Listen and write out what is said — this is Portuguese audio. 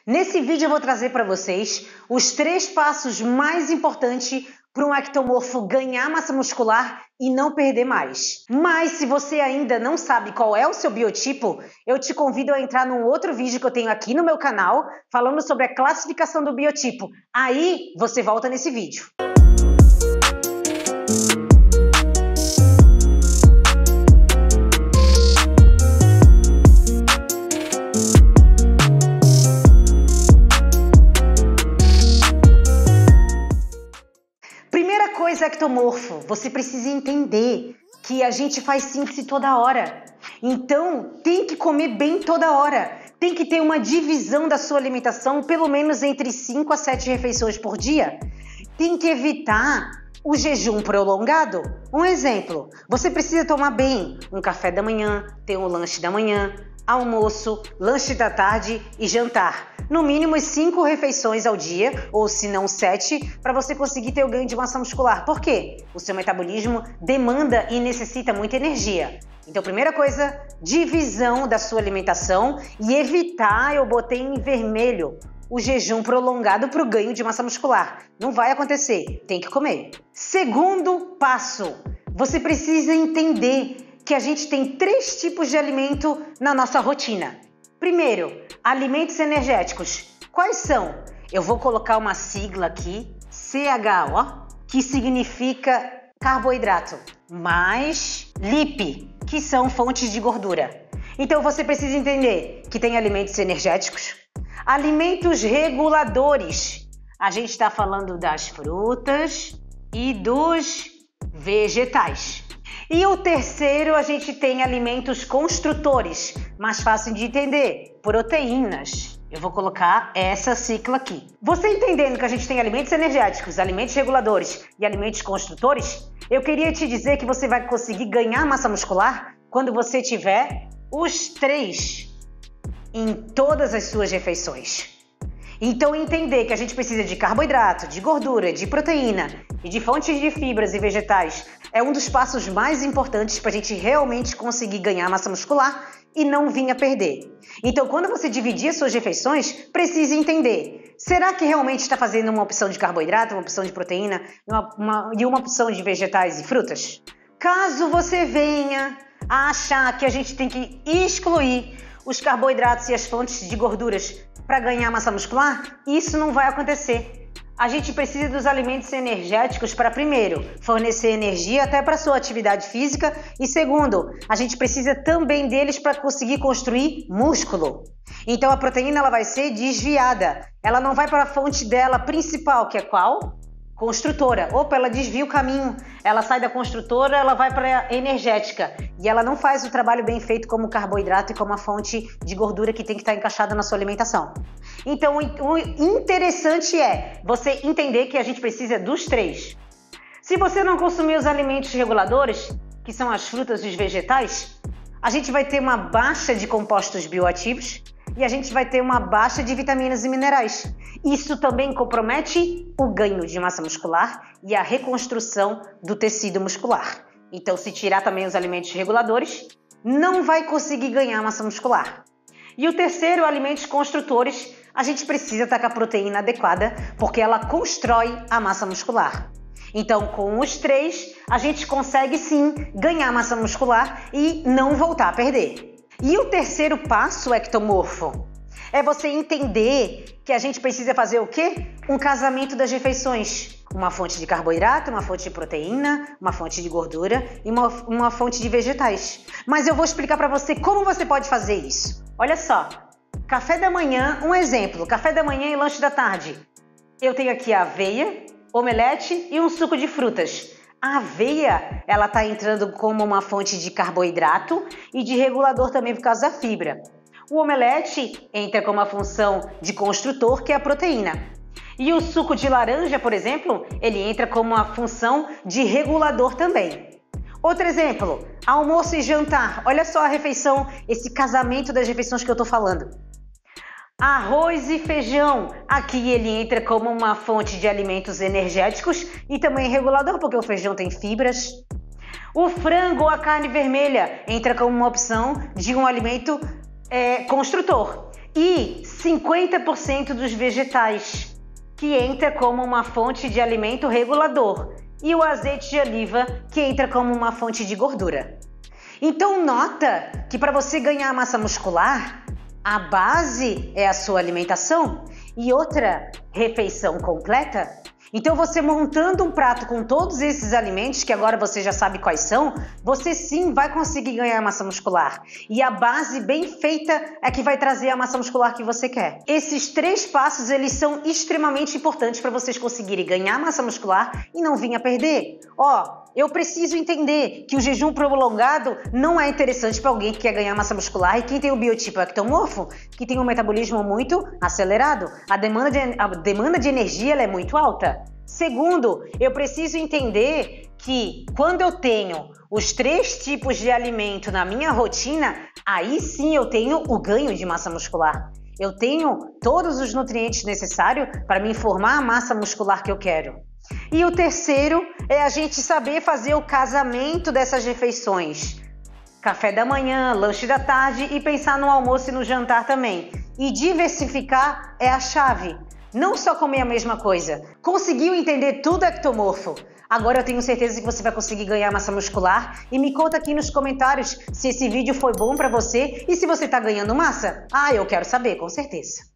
Nesse vídeo eu vou trazer para vocês os 3 passos mais importantes para um ectomorfo ganhar massa muscular e não perder mais. Mas se você ainda não sabe qual é o seu biotipo, eu te convido a entrar num outro vídeo que eu tenho aqui no meu canal falando sobre a classificação do biotipo. Aí você volta nesse vídeo. Ectomorfo, você precisa entender que a gente faz síntese toda hora. Então, tem que comer bem toda hora. Tem que ter uma divisão da sua alimentação, pelo menos entre 5 a 7 refeições por dia. Tem que evitar o jejum prolongado. Um exemplo, você precisa tomar bem um café da manhã, ter um lanche da manhã, almoço, lanche da tarde e jantar. No mínimo 5 refeições ao dia, ou se não 7, para você conseguir ter o ganho de massa muscular. Por quê? O seu metabolismo demanda e necessita muita energia. Então, primeira coisa, divisão da sua alimentação e evitar, eu botei em vermelho, o jejum prolongado para o ganho de massa muscular. Não vai acontecer, tem que comer. Segundo passo, você precisa entender que a gente tem 3 tipos de alimento na nossa rotina. Primeiro, alimentos energéticos. Quais são? Eu vou colocar uma sigla aqui, CHO, que significa carboidrato, mais LIP, que são fontes de gordura. Então você precisa entender que tem alimentos energéticos, alimentos reguladores. A gente está falando das frutas e dos vegetais. E o terceiro, a gente tem alimentos construtores, mais fácil de entender, proteínas. Eu vou colocar essa sigla aqui. Você entendendo que a gente tem alimentos energéticos, alimentos reguladores e alimentos construtores, eu queria te dizer que você vai conseguir ganhar massa muscular quando você tiver os 3 em todas as suas refeições. Então, entender que a gente precisa de carboidrato, de gordura, de proteína e de fontes de fibras e vegetais é um dos passos mais importantes para a gente realmente conseguir ganhar massa muscular e não vir a perder. Então, quando você dividir as suas refeições, precisa entender, será que realmente está fazendo uma opção de carboidrato, uma opção de proteína e uma opção de vegetais e frutas? Caso você venha a achar que a gente tem que excluir os carboidratos e as fontes de gorduras para ganhar massa muscular, isso não vai acontecer. A gente precisa dos alimentos energéticos para, primeiro, fornecer energia até para a sua atividade física e, segundo, a gente precisa também deles para conseguir construir músculo. Então, a proteína ela vai ser desviada. Ela não vai para a fonte dela principal, que é qual? Construtora. Opa, ela desvia o caminho. Ela sai da construtora, ela vai para a energética. E ela não faz o trabalho bem feito como carboidrato e como a fonte de gordura que tem que estar encaixada na sua alimentação. Então, o interessante é você entender que a gente precisa dos 3. Se você não consumir os alimentos reguladores, que são as frutas e os vegetais, a gente vai ter uma baixa de compostos bioativos e a gente vai ter uma baixa de vitaminas e minerais. Isso também compromete o ganho de massa muscular e a reconstrução do tecido muscular. Então, se tirar também os alimentos reguladores, não vai conseguir ganhar massa muscular. E o terceiro, alimentos construtores, a gente precisa estar com a proteína adequada, porque ela constrói a massa muscular. Então, com os 3, a gente consegue sim ganhar massa muscular e não voltar a perder. E o terceiro passo, ectomorfo, é você entender que a gente precisa fazer o quê? Um casamento das refeições. Uma fonte de carboidrato, uma fonte de proteína, uma fonte de gordura e uma fonte de vegetais. Mas eu vou explicar para você como você pode fazer isso. Olha só, café da manhã, um exemplo, café da manhã e lanche da tarde. Eu tenho aqui a aveia, omelete e um suco de frutas. A aveia, ela está entrando como uma fonte de carboidrato e de regulador também por causa da fibra. O omelete entra com uma função de construtor, que é a proteína. E o suco de laranja, por exemplo, ele entra como uma função de regulador também. Outro exemplo, almoço e jantar. Olha só a refeição, esse casamento das refeições que eu estou falando. Arroz e feijão, aqui ele entra como uma fonte de alimentos energéticos e também regulador, porque o feijão tem fibras. O frango ou a carne vermelha entra como uma opção de um alimento construtor, e 50% dos vegetais, que entra como uma fonte de alimento regulador, e o azeite de oliva, que entra como uma fonte de gordura. Então nota que para você ganhar massa muscular, a base é a sua alimentação e outra refeição completa. Então você montando um prato com todos esses alimentos, que agora você já sabe quais são, você sim vai conseguir ganhar massa muscular. E a base bem feita é que vai trazer a massa muscular que você quer. Esses 3 passos, eles são extremamente importantes para vocês conseguirem ganhar massa muscular e não vir a perder. Eu preciso entender que o jejum prolongado não é interessante para alguém que quer ganhar massa muscular e quem tem o biotipo ectomorfo, que tem um metabolismo muito acelerado. A demanda de energia ela é muito alta. Segundo, eu preciso entender que quando eu tenho os 3 tipos de alimento na minha rotina, aí sim eu tenho o ganho de massa muscular. Eu tenho todos os nutrientes necessários para me formar a massa muscular que eu quero. E o terceiro é a gente saber fazer o casamento dessas refeições. Café da manhã, lanche da tarde e pensar no almoço e no jantar também. E diversificar é a chave. Não só comer a mesma coisa. Conseguiu entender tudo ectomorfo? Agora eu tenho certeza que você vai conseguir ganhar massa muscular e me conta aqui nos comentários se esse vídeo foi bom para você e se você está ganhando massa. Eu quero saber, com certeza.